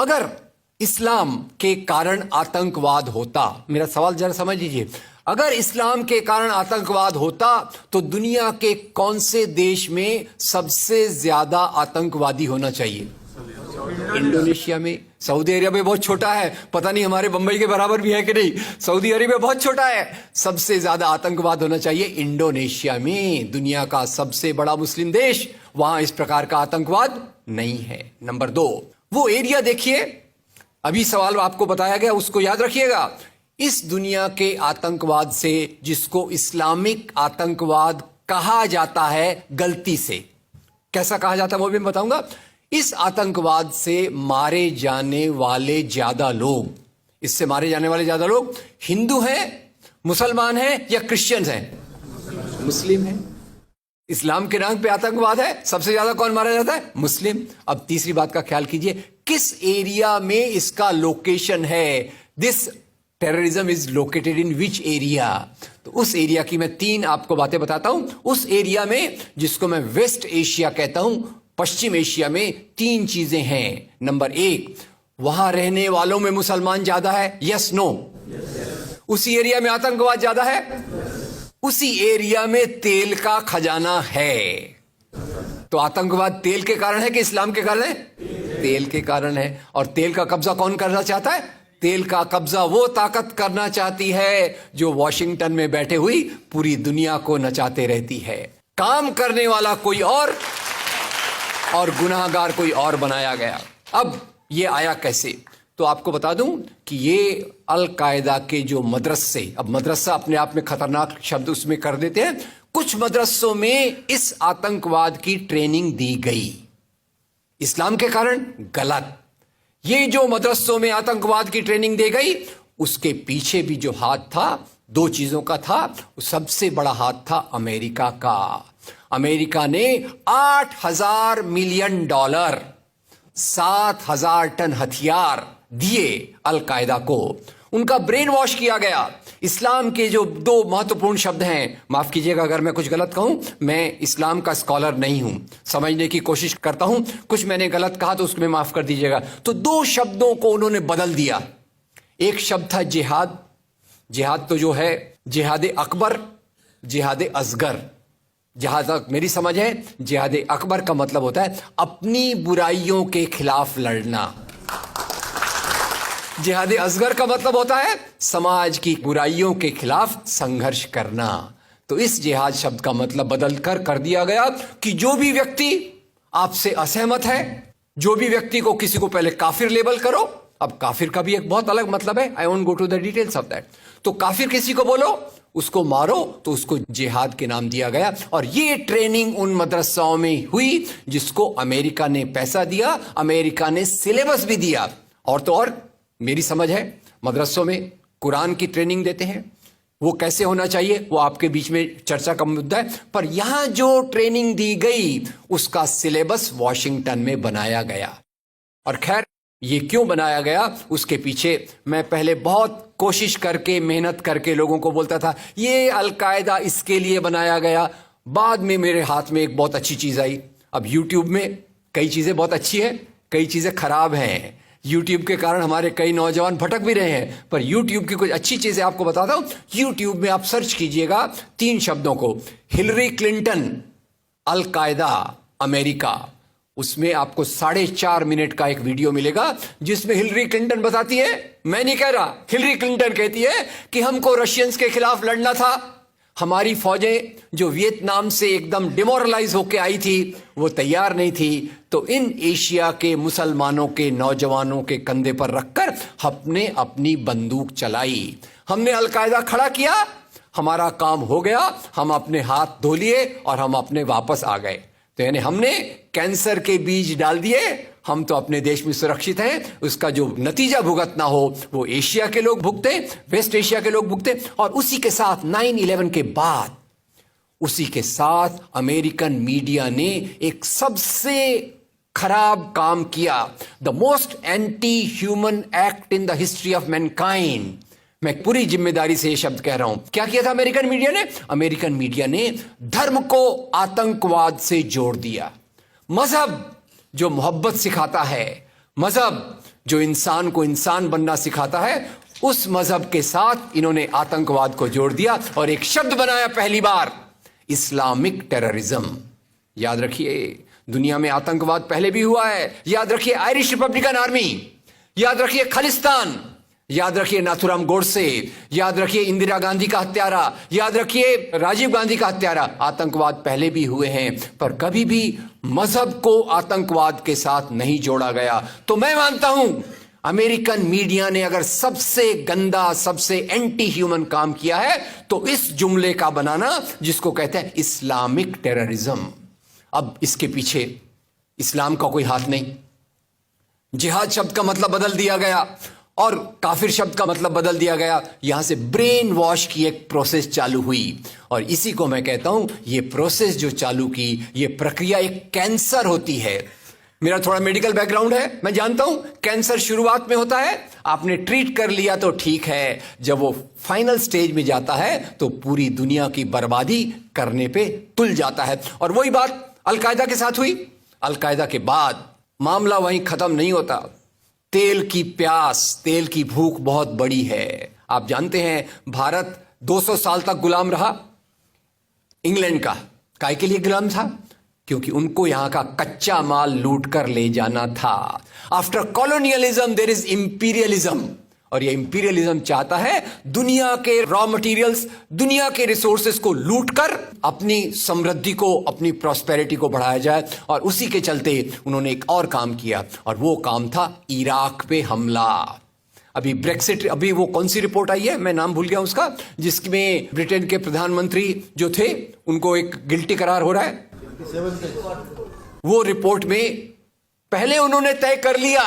अगर इस्लाम के कारण आतंकवाद होता, मेरा सवाल जरा समझ लीजिए, अगर इस्लाम के कारण आतंकवाद होता तो दुनिया के कौन से देश में सबसे ज्यादा आतंकवादी होना चाहिए? इंडोनेशिया में। सऊदी अरेबिया बहुत छोटा है, पता नहीं हमारे बंबई के बराबर भी है कि नहीं। सऊदी अरेबिया बहुत छोटा है, सबसे ज्यादा आतंकवाद होना चाहिए इंडोनेशिया में, दुनिया का सबसे बड़ा मुस्लिम देश। वहां इस प्रकार का आतंकवाद नहीं है। नंबर 2, वो एरिया देखिए, अभी सवाल आपको बताया गया उसको याद रखिएगा। इस दुनिया के आतंकवाद से, जिसको इस्लामिक आतंकवाद कहा जाता है गलती से, कैसा कहा जाता है वो भी मैं बताऊंगा। इस आतंकवाद से मारे जाने वाले ज्यादा लोग, इससे मारे जाने वाले ज्यादा लोग हिंदू हैं, मुसलमान हैं या क्रिश्चियंस हैं? मुस्लिम हैं। इस्लाम के नाम पे आतंकवाद है, सबसे ज्यादा कौन मारा जाता है? मुस्लिम। अब तीसरी बात का ख्याल कीजिए, किस एरिया में इसका लोकेशन है? This terrorism is located in which area? तो उस एरिया की मैं 3 आपको बातें बताता हूं। उस एरिया में, जिसको मैं वेस्ट एशिया कहता हूं, पश्चिम एशिया में 3 चीजें हैं। नंबर 1, वहां रहने वालों में मुसलमान ज्यादा है, यस नो? उसी एरिया में आतंकवाद ज्यादा है, उसी एरिया में तेल का खजाना है। तो आतंकवाद तेल के कारण है कि इस्लाम के कारण है? तेल के कारण है। और तेल का कब्जा कौन करना चाहता है? तेल का कब्जा वो ताकत करना चाहती है जो वॉशिंगटन में बैठे हुई पूरी दुनिया को नचाते रहती है। काम करने वाला कोई और गुनाहगार कोई और बनाया गया। अब ये आया कैसे? तो आपको बता दूं कि ये अल कायदा के जो मदरसे, अब मदरसा अपने आप में खतरनाक शब्द उसमें कर देते हैं, कुछ मदरसों में इस आतंकवाद की ट्रेनिंग दी गई। इस्लाम के कारण गलत। ये जो मदरसों में आतंकवाद की ट्रेनिंग दी गई, उसके पीछे भी जो हाथ था, 2 चीजों का था। सबसे बड़ा हाथ था अमेरिका का। अमेरिका ने $8,000 मिलियन, 7,000 टन हथियार दिए अल कायदा को। उनका ब्रेन वॉश किया गया। इस्लाम के जो 2 महत्वपूर्ण शब्द हैं, माफ कीजिएगा अगर मैं कुछ गलत कहूं, मैं इस्लाम का स्कॉलर नहीं हूं, समझने की कोशिश करता हूं, कुछ मैंने गलत कहा तो उसको मैं माफ कर दीजिएगा। तो 2 शब्दों को उन्होंने बदल दिया। एक शब्द था जिहाद। जिहाद तो जो है जिहाद अकबर, जिहाद असगर। जहां तक मेरी समझ है, जिहाद अकबर का मतलब होता है अपनी बुराइयों के खिलाफ लड़ना। जिहाद असगर का मतलब होता है समाज की बुराइयों के खिलाफ संघर्ष करना। तो इस जिहाद शब्द का मतलब बदल कर दिया गया कि जो भी व्यक्ति आपसे असहमत है, जो भी व्यक्ति को, किसी को पहले काफिर लेबल करो। अब काफिर का भी एक बहुत अलग मतलब है, I won't go to the details of that. तो काफिर किसी को बोलो, उसको मारो, तो उसको जिहाद के नाम दिया गया। और ये ट्रेनिंग उन मदरसाओं में हुई जिसको अमेरिका ने पैसा दिया, अमेरिका ने सिलेबस भी दिया। और तो और मेरी समझ है, मदरसों में कुरान की ट्रेनिंग देते हैं। वो कैसे होना चाहिए वो आपके बीच में चर्चा का मुद्दा है, पर यहां जो ट्रेनिंग दी गई उसका सिलेबस वॉशिंगटन में बनाया गया। और खैर, ये क्यों बनाया गया उसके पीछे मैं पहले बहुत कोशिश करके, मेहनत करके लोगों को बोलता था ये अल कायदा इसके लिए बनाया गया। बाद में मेरे हाथ में एक बहुत अच्छी चीज आई। अब यूट्यूब में कई चीजें बहुत अच्छी है, कई चीजें खराब हैं। यूट्यूब के कारण हमारे कई नौजवान भटक भी रहे हैं, पर यूट्यूब की कुछ अच्छी चीजें आपको बताता हूं। यूट्यूब में आप सर्च कीजिएगा 3 शब्दों को, हिलरी क्लिंटन अल कायदा अमेरिका, उसमें आपको 4.5 मिनट का एक वीडियो मिलेगा जिसमें हिलरी क्लिंटन बताती है, मैं नहीं कह रहा, हिलरी क्लिंटन कहती है कि हमको रशियंस के खिलाफ लड़ना था। हमारी फौजें जो वियतनाम से एकदम डिमोरलाइज होकर आई थी वो तैयार नहीं थी, तो इन एशिया के मुसलमानों के नौजवानों के कंधे पर रखकर हमने अपनी बंदूक चलाई। हमने अल कायदा खड़ा किया, हमारा काम हो गया, हम अपने हाथ धो लिए और हम अपने वापस आ गए। तो यानी हमने कैंसर के बीज डाल दिए, हम तो अपने देश में सुरक्षित हैं। उसका जो नतीजा भुगतना हो वो एशिया के लोग भुगते, वेस्ट एशिया के लोग भुगते। और उसी के साथ 9/11 के बाद, उसी के साथ अमेरिकन मीडिया ने एक सबसे खराब काम किया, the most anti human act in the history of Mankind. मैं पूरी जिम्मेदारी से ये शब्द कह रहा हूं। क्या किया था अमेरिकन मीडिया ने? अमेरिकन मीडिया ने धर्म को आतंकवाद से जोड़ दिया। मजहब जो मोहब्बत सिखाता है, मजहब जो इंसान को इंसान बनना सिखाता है, उस मजहब के साथ इन्होंने आतंकवाद को जोड़ दिया और एक शब्द बनाया पहली बार, इस्लामिक टेररिज्म। याद रखिए, दुनिया में आतंकवाद पहले भी हुआ है। याद रखिए आयरिश रिपब्लिकन आर्मी, याद रखिए खालिस्तान, याद रखिए नाथुराम गोडसे, याद रखिए इंदिरा गांधी का हत्यारा, याद रखिए राजीव गांधी का हत्यारा। आतंकवाद पहले भी हुए हैं, पर कभी भी मजहब को आतंकवाद के साथ नहीं जोड़ा गया। तो मैं मानता हूं अमेरिकन मीडिया ने अगर सबसे गंदा, सबसे एंटी ह्यूमन काम किया है तो इस जुमले का बनाना जिसको कहते हैं इस्लामिक टेररिज्म। अब इसके पीछे इस्लाम का कोई हाथ नहीं। जिहाद शब्द का मतलब बदल दिया गया और काफिर शब्द का मतलब बदल दिया गया। यहां से ब्रेन वॉश की एक प्रोसेस चालू हुई और इसी को मैं कहता हूं, ये प्रोसेस जो चालू की, ये प्रक्रिया एक कैंसर होती है। मेरा थोड़ा मेडिकल बैकग्राउंड है, मैं जानता हूं कैंसर शुरुआत में होता है, आपने ट्रीट कर लिया तो ठीक है, जब वो फाइनल स्टेज में जाता है तो पूरी दुनिया की बर्बादी करने पे तुल जाता है। और वही बात अलकायदा के साथ हुई। अलकायदा के बाद मामला वहीं खत्म नहीं होता। तेल की प्यास, तेल की भूख बहुत बड़ी है। आप जानते हैं भारत 200 साल तक गुलाम रहा इंग्लैंड का। काहे के लिए गुलाम था? क्योंकि उनको यहां का कच्चा माल लूट कर ले जाना था। After colonialism there is imperialism, और ये इंपीरियलिज्म चाहता है दुनिया के रॉ मटेरियल्स, दुनिया के रिसोर्सेस को लूटकर अपनी समृद्धि को, अपनी प्रॉस्पेरिटी को बढ़ाया जाए। और उसी के चलते उन्होंने एक और काम किया और वो काम था इराक पे हमला। अभी ब्रेक्सिट, अभी वो कौन सी रिपोर्ट आई है, मैं नाम भूल गया उसका, जिसमें ब्रिटेन के प्रधानमंत्री जो थे उनको एक गिल्टी करार हो रहा है। वो रिपोर्ट में पहले उन्होंने तय कर लिया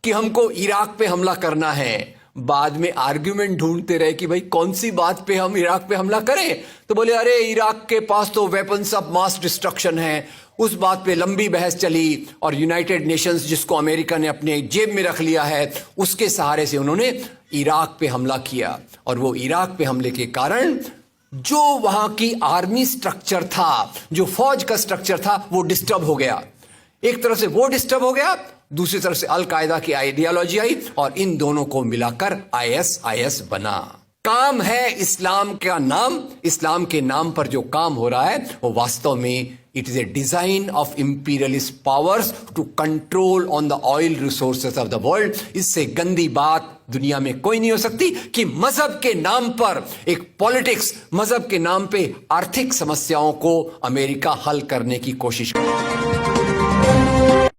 कि हमको इराक पे हमला करना है, बाद में आर्ग्यूमेंट ढूंढते रहे कि भाई कौन सी बात पे हम इराक पे हमला करें। तो बोले अरे इराक के पास तो वेपन्स ऑफ मास डिस्ट्रक्शन है। उस बात पे लंबी बहस चली और यूनाइटेड नेशंस, जिसको अमेरिका ने अपने जेब में रख लिया है, उसके सहारे से उन्होंने इराक पे हमला किया। और वो इराक पे हमले के कारण जो वहां की आर्मी स्ट्रक्चर था, जो फौज का स्ट्रक्चर था, वो डिस्टर्ब हो गया। एक तरफ से वो डिस्टर्ब हो गया, दूसरी तरफ से अल कायदा की आइडियोलॉजी आई और इन दोनों को मिलाकर ISIS बना। काम है इस्लाम का नाम, इस्लाम के नाम पर जो काम हो रहा है वो वास्तव में it is a design of imperialist powers to control on the oil resources of the world. इससे गंदी बात दुनिया में कोई नहीं हो सकती कि मजहब के नाम पर एक पॉलिटिक्स, मजहब के नाम पे आर्थिक समस्याओं को अमेरिका हल करने की कोशिश करे।